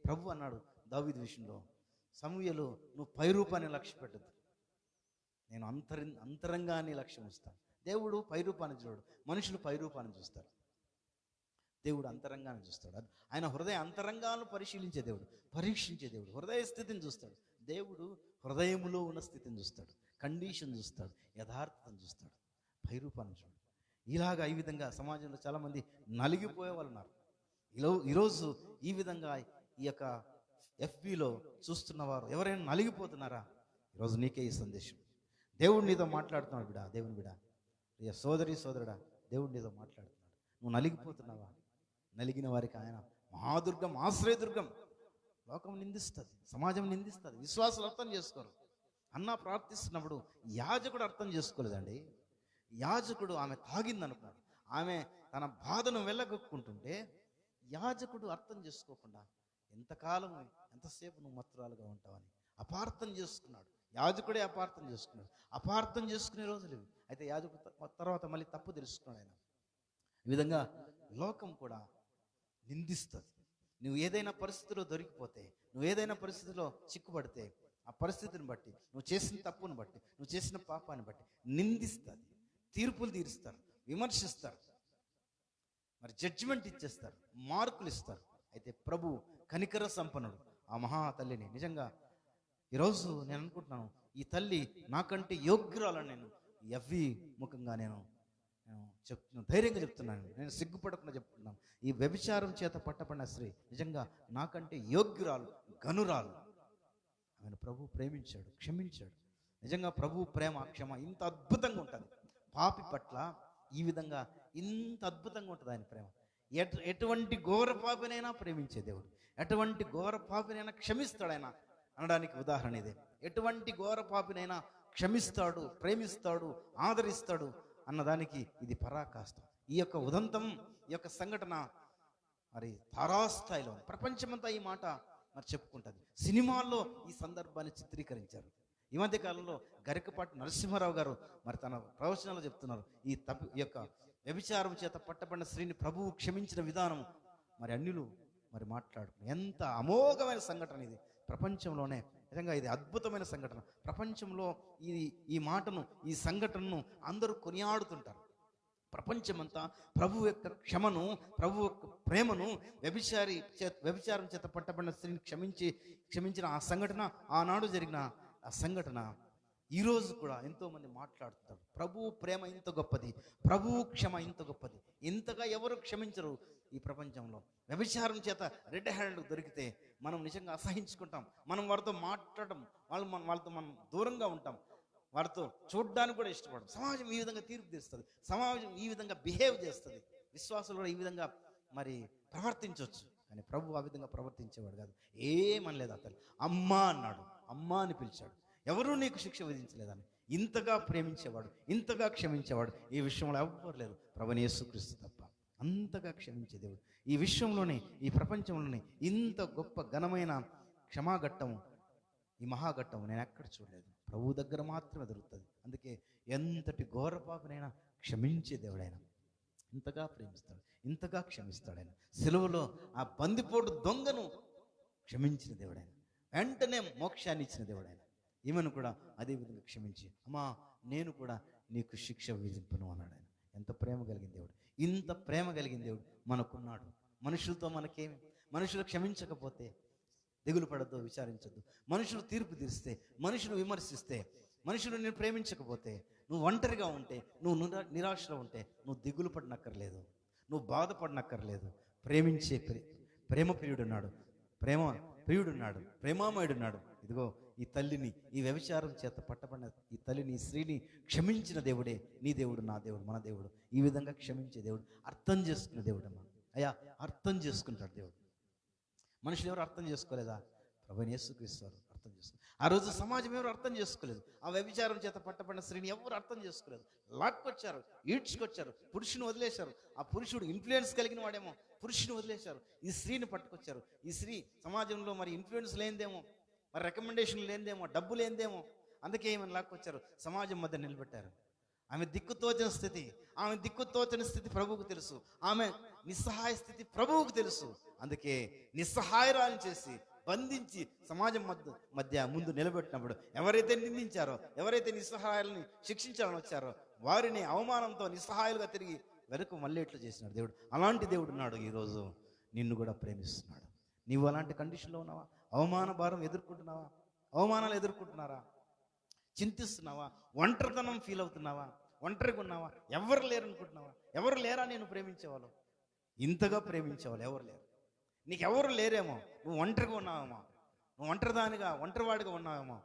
ప్రభు అన్నాడు దావీదు విషయంలో, సమూయేలు నువ్వు పైరూపాన్ని లక్ష్య పెట్టద్దు, నేను అంతరంగాన్ని లక్ష్యం ఇస్తాను. దేవుడు పైరూపాన్ని చూడడు, మనుషులు పైరూపాన్ని చూస్తారు. దేవుడు అంతరంగాన్ని చూస్తాడు. ఆయన హృదయ అంతరంగాలను పరిశీలించే దేవుడు, పరీక్షించే దేవుడు. హృదయ స్థితిని చూస్తాడు. దేవుడు హృదయములో ఉన్న స్థితిని చూస్తాడు, కండిషన్ చూస్తాడు, యథార్థతను చూస్తాడు, పైరూపాన్ని చూడు. ఇలాగా ఈ విధంగా సమాజంలో చాలామంది నలిగిపోయే వాళ్ళు ఉన్నారు. ఈరోజు ఈ విధంగా ఈ యొక్క FBలో చూస్తున్నవారు ఎవరైనా నలిగిపోతున్నారా? ఈరోజు నీకే ఈ సందేశం. దేవుడు నీతో మాట్లాడుతున్నాడు బిడా, దేవుని బిడా, ప్రియ సోదరి సోదరుడా, దేవుడు నీతో మాట్లాడుతున్నాడు. నువ్వు నలిగిపోతున్నావా? నలిగిన వారికి ఆయన మహాదుర్గం, ఆశ్రయదుర్గం. లోకం నిందిస్తుంది, సమాజం నిందిస్తుంది, విశ్వాసులు అర్థం చేసుకోరు. అన్న ప్రార్థిస్తున్నప్పుడు యాజకుడు అర్థం చేసుకోలేదండి. యాజకుడు ఆమె తాగిందనుకున్నాడు. ఆమె తన బాధను వెళ్ళగొక్కుంటుంటే యాజకుడు అర్థం చేసుకోకుండా ఎంతసేపు నువ్వు మత్తురాలుగా ఉంటావని అపార్థం చేసుకున్నాడు. యాజకుడే అపార్థం చేసుకున్నాడు. అపార్థం చేసుకునే రోజులు ఇవి. అయితే యాజకుడు తర్వాత మళ్ళీ తప్పు తెలుసుకున్నాడు ఆయన. ఈ విధంగా లోకం కూడా నిందిస్తుంది. నువ్వు ఏదైనా పరిస్థితిలో దొరికిపోతే, నువ్వు ఏదైనా పరిస్థితిలో చిక్కుపడితే, ఆ పరిస్థితిని బట్టి, నువ్వు చేసిన తప్పును బట్టి, నువ్వు చేసిన పాపాన్ని బట్టి నిందిస్తుంది, తీర్పులు తీరుస్తారు, విమర్శిస్తారు, మరి జడ్జిమెంట్ ఇచ్చేస్తారు, మార్కులు ఇస్తారు. అయితే ప్రభు కనికర సంపన్నుడు, ఆ మహా తల్లిని నిజంగా ఈరోజు నేను అనుకుంటున్నాను, ఈ తల్లి నాకంటే యోగ్యురాలని నేను ఎవ్వి ముఖంగా నేను చెప్తున్నాను, ధైర్యంగా చెప్తున్నాను, నేను సిగ్గుపడకుండా చెప్తున్నాను. ఈ వ్యభిచారం చేత పట్టబడిన స్త్రీ నిజంగా నాకంటే యోగ్యురాలు, గనురాలు. ఆమెను ప్రభు ప్రేమించాడు, క్షమించాడు. నిజంగా ప్రభు ప్రేమ, క్షమ ఇంత అద్భుతంగా ఉంటుంది. పాపి పట్ల ఈ విధంగా ఇంత అద్భుతంగా ఉంటుంది ఆయన ప్రేమ. ఎటువంటి ఘోర పాపినైనా ప్రేమించే దేవుడు, ఎటువంటి ఘోర పాపినైనా క్షమిస్తాడు ఆయన అనడానికి ఉదాహరణ ఇదే. ఎటువంటి ఘోర పాపినైనా క్షమిస్తాడు, ప్రేమిస్తాడు, ఆదరిస్తాడు అన్నదానికి ఇది పరాకాష్ట. ఈ యొక్క ఉదంతం, ఈ యొక్క సంఘటన మరి తారాస్థాయిలో ప్రపంచమంతా ఈ మాట మరి చెప్పుకుంటుంది. సినిమాల్లో ఈ సందర్భాన్ని చిత్రీకరించారు. ఈ మధ్య కాలంలో గరికపాటి నరసింహారావు గారు మరి తన ప్రవచనాలు చెప్తున్నారు. ఈ యొక్క వ్యభిచారం చేత పట్టబడిన స్త్రీని ప్రభువు క్షమించిన విధానం మరి అన్యులు మరి మాట్లాడుకున్నారు. ఎంత అమోఘమైన సంఘటన ఇది. ప్రపంచంలోనే నిజంగా ఇది అద్భుతమైన సంఘటన. ప్రపంచంలో ఈ మాటను, ఈ సంఘటనను అందరూ కొనియాడుతుంటారు. ప్రపంచమంతా ప్రభు యొక్క క్షమను, ప్రభు యొక్క ప్రేమను, వ్యభిచారం చేత పట్టబడిన స్త్రీని క్షమించిన ఆ సంఘటన, ఆనాడు జరిగిన ఆ సంఘటన ఈరోజు కూడా ఎంతోమంది మాట్లాడుతుంటారు. ప్రభు ప్రేమ ఇంత గొప్పది, ప్రభు క్షమ ఇంత గొప్పది, ఇంతగా ఎవరు క్షమించరు ఈ ప్రపంచంలో. వ్యభిచారం చేత రెడ్ హ్యాండ్ దొరికితే మనం నిజంగా అసహించుకుంటాం. మనం వారితో మాట్లాడటం, వాళ్ళతో మనం దూరంగా ఉంటాం, వారితో చూడడానికి కూడా ఇష్టపడడం. సమాజం ఈ విధంగా తీర్పు తీస్తుంది, సమాజం ఈ విధంగా బిహేవ్ చేస్తుంది, విశ్వాసులు కూడా ఈ విధంగా మరి ప్రవర్తించవచ్చు. కానీ ప్రభు ఆ విధంగా ప్రవర్తించేవాడు కాదు. ఏమనలేదు. అతను అమ్మా అన్నాడు, అమ్మా అని పిలిచాడు. ఎవరూ నీకు శిక్ష విధించలేదని ఇంతగా ప్రేమించేవాడు, ఇంతగా క్షమించేవాడు ఈ విషయంలో ఎవ్వరు లేరు, ప్రభువైన యేసుక్రీస్తు తప్ప. అంతగా క్షమించే దేవుడు ఈ విశ్వంలోనే, ఈ ప్రపంచంలోనే ఇంత గొప్ప ఘనమైన క్షమాఘట్టము, ఈ మహాఘట్టము నేను ఎక్కడ చూడలేదు. ప్రభు దగ్గర మాత్రమే దొరుకుతుంది. అందుకే ఎంతటి ఘోర పాపనైనా క్షమించే దేవుడైనా ఇంతగా ప్రేమిస్తాడు, ఇంతగా క్షమిస్తాడు. సిలువలో ఆ బందిపోటు దొంగను క్షమించిన దేవుడైన, వెంటనే మోక్షాన్ని ఇచ్చిన దేవుడైన ఈమెను కూడా అదే విధంగా క్షమించి, అమ్మా నేను కూడా నీకు శిక్ష విధింపును అన్నాడు ఆయన. ఎంత ప్రేమ కలిగిన దేవుడు, ఇంత ప్రేమ కలిగిన దేవుడు మనకున్నాడు. మనుషులతో మనకేమి, మనుషులు క్షమించకపోతే దిగులు పడద్దు, విచారించద్దు. మనుషులు తీర్పు తీరిస్తే, మనుషులు విమర్శిస్తే, మనుషులు నేను ప్రేమించకపోతే, నువ్వు ఒంటరిగా ఉంటే, నువ్వు నిరాశలో ఉంటే నువ్వు దిగులు పడనక్కర్లేదు, నువ్వు బాధపడనక్కర్లేదు. ప్రేమించే ప్రేమ ప్రియుడున్నాడు, ప్రియుడున్నాడు, ప్రేమామయుడున్నాడు. ఇదిగో ఈ తల్లిని, ఈ వ్యభిచారం చేత పట్టబడిన ఈ తల్లిని, ఈ స్త్రీని క్షమించిన దేవుడే నీ దేవుడు, నా దేవుడు, మన దేవుడు. ఈ విధంగా క్షమించే దేవుడు, అర్థం చేసుకునే దేవుడు అమ్మా. అయ్యా అర్థం చేసుకుంటాడు దేవుడు. మనుషులు ఎవరు అర్థం చేసుకోలేదా? ప్రభువైన యేసుక్రీస్తు వారు అర్థం చేసుకున్నారు. ఆ రోజు సమాజం ఎవరు అర్థం చేసుకోలేదు. ఆ వ్యభిచారం చేత పట్టబడిన స్త్రీని ఎవరు అర్థం చేసుకోలేదు. లాక్కొచ్చారు, ఈడ్చుకొచ్చారు, పురుషుని వదిలేశారు. ఆ పురుషుడు ఇన్ఫ్లుయెన్స్ కలిగిన వాడేమో, పురుషుని వదిలేశారు. ఈ స్త్రీని పట్టుకొచ్చారు. ఈ స్త్రీ సమాజంలో మరి ఇన్ఫ్లుయెన్స్ లేనిదేమో, మరి రికమెండేషన్ లేనిదేమో, డబ్బు లేనిదేమో, అందుకే ఏమని లాక్కొచ్చారు, సమాజం మధ్య నిలబెట్టారు. ఆమె దిక్కుతోచని స్థితి ప్రభువుకు తెలుసు. ఆమె నిస్సహాయ స్థితి ప్రభువుకు తెలుసు. అందుకే నిస్సహాయరాలను చేసి బంధించి సమాజం మధ్య ముందు నిలబెట్టినప్పుడు ఎవరైతే నిందించారో, ఎవరైతే నిస్సహాయాలని శిక్షించాలని వచ్చారో వారిని అవమానంతో నిస్సహాయాలుగా తిరిగి వెనుక మళ్ళేట్లు చేసినాడు దేవుడు. అలాంటి దేవుడు ఉన్నాడు. ఈరోజు నిన్ను కూడా ప్రేమిస్తున్నాడు. నీవు అలాంటి కండిషన్లో ఉన్నావా? అవమాన భారం ఎదుర్కొంటున్నావా? అవమానాలు ఎదుర్కొంటున్నారా? చింతిస్తున్నావా? ఒంటరితనం ఫీల్ అవుతున్నావా? ఒంటరిగా ఉన్నావా? ఎవరు లేరు అనుకుంటున్నావా? ఎవరు లేరా నేను ప్రేమించేవాళ్ళు? ఇంతగా ప్రేమించేవాళ్ళు ఎవరు లేరు. నీకెవరు లేరేమో, నువ్వు ఒంటరిగా ఉన్నావేమో, నువ్వు ఒంటరివాడిగా ఉన్నావేమో,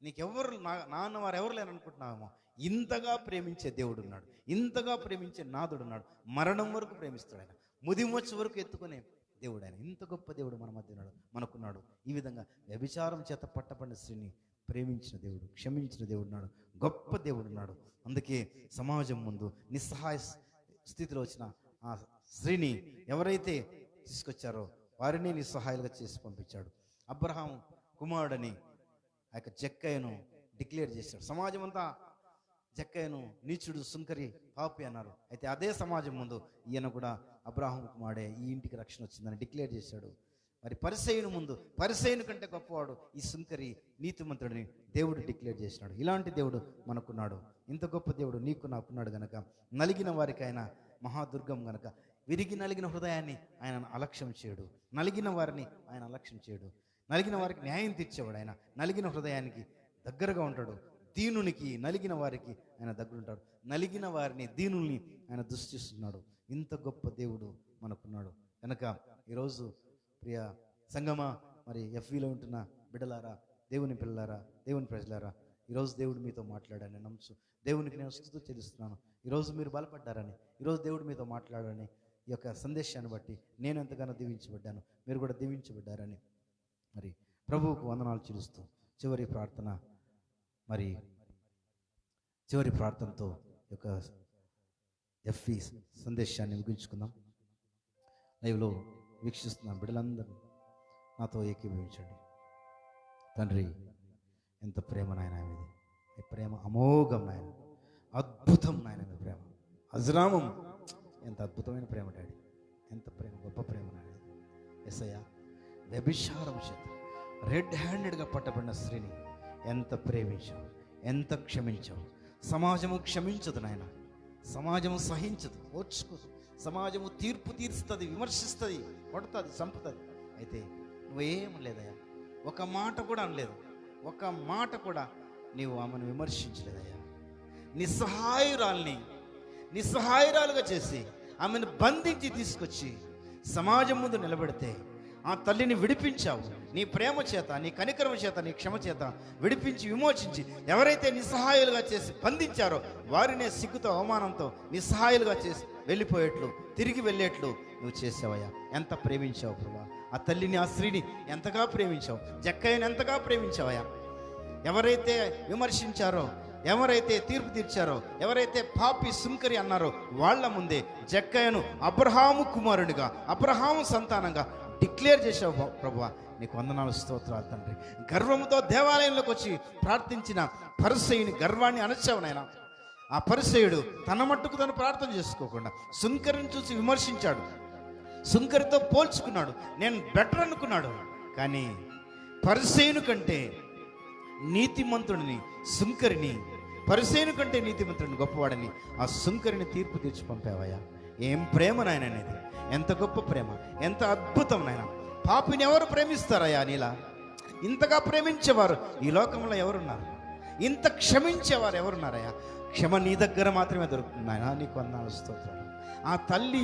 నీకెవరు నాన్నవారు ఎవరు లేరు అనుకుంటున్నావేమో. ఇంతగా ప్రేమించే దేవుడు ఉన్నాడు. ఇంతగా ప్రేమించే నాదుడు ఉన్నాడు. మరణం వరకు ప్రేమిస్తాడు ఆయన. ముదిమొచ్చు వరకు ఎత్తుకునే దేవుడు ఆయన. ఇంత గొప్ప దేవుడు మన మధ్య ఉన్నాడు, మనకున్నాడు. ఈ విధంగా వ్యభిచారం చేత పట్టబడిన స్త్రీని ప్రేమించిన దేవుడు, క్షమించిన దేవుడు ఉన్నాడు. గొప్ప దేవుడు ఉన్నాడు. అందుకే సమాజం ముందు నిస్సహాయ స్థితిలో వచ్చిన ఆ స్త్రీని ఎవరైతే తీసుకొచ్చారో వారిని నిస్సహాయాలుగా చేసి పంపించాడు. అబ్రహాం కుమారుడని ఆ యొక్క జక్కయ్యను డిక్లేర్ చేశాడు. సమాజం అంతా జక్కయ్యను నీచుడు, సుంకరి, పాపి అన్నారు. అయితే అదే సమాజం ముందు ఈయన కూడా అబ్రహాం కుమారుడే, ఈ ఇంటికి రక్షణ వచ్చిందని డిక్లేర్ చేశాడు. మరి పరిసయ్యుని ముందు, పరిసయ్యుని కంటే గొప్పవాడు ఈ సుంకరి, నీతిమంతుడిని దేవుడు డిక్లేర్ చేసినాడు. ఇలాంటి దేవుడు మనకున్నాడు. ఇంత గొప్ప దేవుడు నీకు నాకున్నాడు గనక, నలిగిన వారికి ఆయన మహాదుర్గం గనక, విరిగి నలిగిన హృదయాన్ని ఆయన అలక్ష్యం చేయడు. నలిగిన వారిని ఆయన అలక్ష్యం చేయడు. నలిగిన వారికి న్యాయం తీర్చేవాడు ఆయన. నలిగిన హృదయానికి దగ్గరగా ఉంటాడు. దీనునికి, నలిగిన వారికి ఆయన దగ్గరుంటాడు. నలిగిన వారిని, దీనుల్ని ఆయన దృష్టిస్తున్నాడు. ఇంత గొప్ప దేవుడు మనకున్నాడు కనుక ఈరోజు ప్రియ సంగమా, మరి ఎఫ్వీలో ఉంటున్న బిడ్డలారా, దేవుని పిల్లలారా, దేవుని ప్రజలారా, ఈరోజు దేవుడు మీతో మాట్లాడాలని నమ్ముచు దేవునికి నేను స్తుతి చెల్లిస్తున్నాను. ఈరోజు మీరు బలపడ్డారని, ఈరోజు దేవుడు మీతో మాట్లాడారని, ఈ యొక్క సందేశాన్ని బట్టి నేను ఎంతగానో దీవించబడ్డాను, మీరు కూడా దీవించబడ్డారని మరి ప్రభువుకు వందనాలు చెల్లిస్తూ చివరి ప్రార్థనతో ఈ యొక్క ఎఫ్ఈ సందేశాన్ని ముగించుకుందాం. లైవ్లో వీక్షిస్తున్న బిడ్డలందరూ నాతో ఏకీభవించండి. తండ్రి, ఎంత ప్రేమ నాయన మీది. మీ ప్రేమ అమోఘం నాయన, అద్భుతం నాయన. మీ ప్రేమ అజరామం. ఎంత అద్భుతమైన ప్రేమ డాడీ, ఎంత ప్రేమ, గొప్ప ప్రేమ నాయన. యేసయ్యా, వ్యభిచారం చేత రెడ్ హ్యాండెడ్గా పట్టబడిన స్త్రీని ఎంత ప్రేమించావు, ఎంత క్షమించావు. సమాజము క్షమించదు నాయన, సమాజము సహించదు, ఓర్చుకోదు. సమాజము తీర్పు తీరుస్తుంది, విమర్శిస్తుంది, కొడుతుంది, చంపుతుంది. అయితే నువ్వేం లేదయ్యా, ఒక మాట కూడా అనలేదు, ఒక మాట కూడా నీవు ఆమెను విమర్శించలేదయ్యా. నిస్సహాయురాలుగా చేసి ఆమెను బంధించి తీసుకొచ్చి సమాజం ముందు నిలబెడితే ఆ తల్లిని విడిపించావు. నీ ప్రేమ చేత, నీ కనికరం చేత, నీ క్షమ చేత విడిపించి విమోచించి ఎవరైతే నిస్సహాయులుగా చేసి బంధించారో వారినే సిగ్గుతో, అవమానంతో నిస్సహాయులుగా చేసి వెళ్ళిపోయేట్లు, తిరిగి వెళ్ళేట్లు నువ్వు చేసావయ్యా. ఎంత ప్రేమించావు ప్రభా. ఆ తల్లిని, ఆ స్త్రీని ఎంతగా ప్రేమించావు. జక్కయ్యని ఎంతగా ప్రేమించావయ్యా. ఎవరైతే విమర్శించారో, ఎవరైతే తీర్పు తీర్చారో, ఎవరైతే పాపి, సుంకరి అన్నారో వాళ్ళ ముందే జక్కయ్యను అబ్రహాము కుమారునిగా, అబ్రహాము సంతానంగా డిక్లేర్ చేసావు ప్రభువా. నీకు వందనాలు, స్తోత్రాలు తండ్రి. గర్వంతో దేవాలయంలోకి వచ్చి ప్రార్థించిన పరిసయ్యుని గర్వాన్ని అణచావు నాయన. ఆ పరిసయ్యుడు తన మట్టుకు తను ప్రార్థన చేసుకోకుండా సుంకరిని చూసి విమర్శించాడు, సుంకరితో పోల్చుకున్నాడు, నేను బెటర్ అనుకున్నాడు. కానీ పరిసయ్యుని కంటే నీతిమంతుడిని, సుంకరిని, పరిసయ్యుని కంటే నీతిమంతుడిని, గొప్పవాడని ఆ సుంకరిని తీర్పు తీర్చి పంపావయ్యా. ఏం ప్రేమ నాయన అనేది, ఎంత గొప్ప ప్రేమ, ఎంత అద్భుతం నాయన. పాపిని ఎవరు ప్రేమిస్తారయ్యా నీలా? ఇంతగా ప్రేమించేవారు ఈ లోకంలో ఎవరున్నారు? ఇంత క్షమించేవారు ఎవరున్నారయ్యా? క్షమ నీ దగ్గర మాత్రమే దొరుకుతుంది ఆయన. నీకు వందనాలు, స్తోత్రాలు. ఆ తల్లి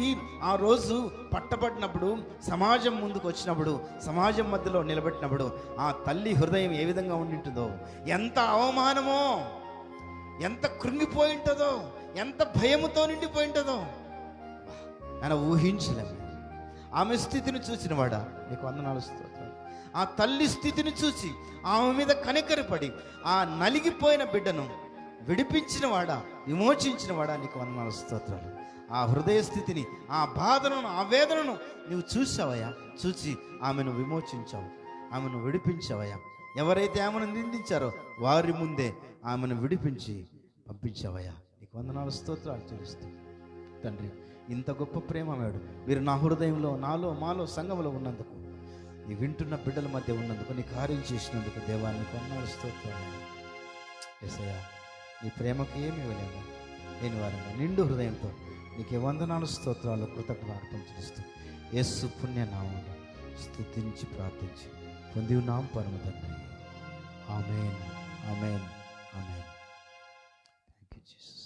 ఆ రోజు పట్టబడినప్పుడు, సమాజం ముందుకు వచ్చినప్పుడు, సమాజం మధ్యలో నిలబెట్టినప్పుడు ఆ తల్లి హృదయం ఏ విధంగా ఉండింటుందో, ఎంత అవమానమో, ఎంత కృంగిపోయి ఉంటుందో, ఎంత భయముతో నిండిపోయి ఉంటుందో ఆయన ఊహించలేము. ఆమె స్థితిని చూసినవాడా నీకు వందనాలు, స్తోత్రాలు. ఆ తల్లి స్థితిని చూసి ఆమె మీద కనికరపడి ఆ నలిగిపోయిన బిడ్డను విడిపించిన వాడా, విమోచించిన వాడా, నీకు వందనాలు స్తోత్రాలు. ఆ హృదయ స్థితిని, ఆ బాధను, ఆ వేదనను నువ్వు చూసావయ్యా. చూసి ఆమెను విమోచించావు, ఆమెను విడిపించావయ్యా. ఎవరైతే ఆమెను నిందించారో వారి ముందే ఆమెను విడిపించి పంపించావయ్యా. నీకు వందనాలు స్తోత్రాలు చెల్లిస్తూ తండ్రి, ఇంత గొప్ప ప్రేమమేడు మీరు నా హృదయంలో, నాలో, మాలో, సంఘంలో ఉన్నందుకు, ఈ వింటున్న బిడ్డల మధ్య ఉన్నందుకు, నీ కార్యం చేసినందుకు దేవా నీకు వందనాలు స్తోత్రాలు. యేసయ్యా, నీ ప్రేమకు ఏమి ఇవ్వలేము. నేను వారంగా నిండు హృదయంతో నీకే వందనాలు స్తోత్రాలు కృతజ్ఞతలు అర్పించిస్తూ యేసు పుణ్యనామములో స్తుతించి ప్రార్థించి పొంది ఉన్నాం పరమ తండ్రి. Amen, amen, amen. Thank you Jesus.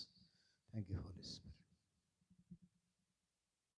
Thank you holy spirit.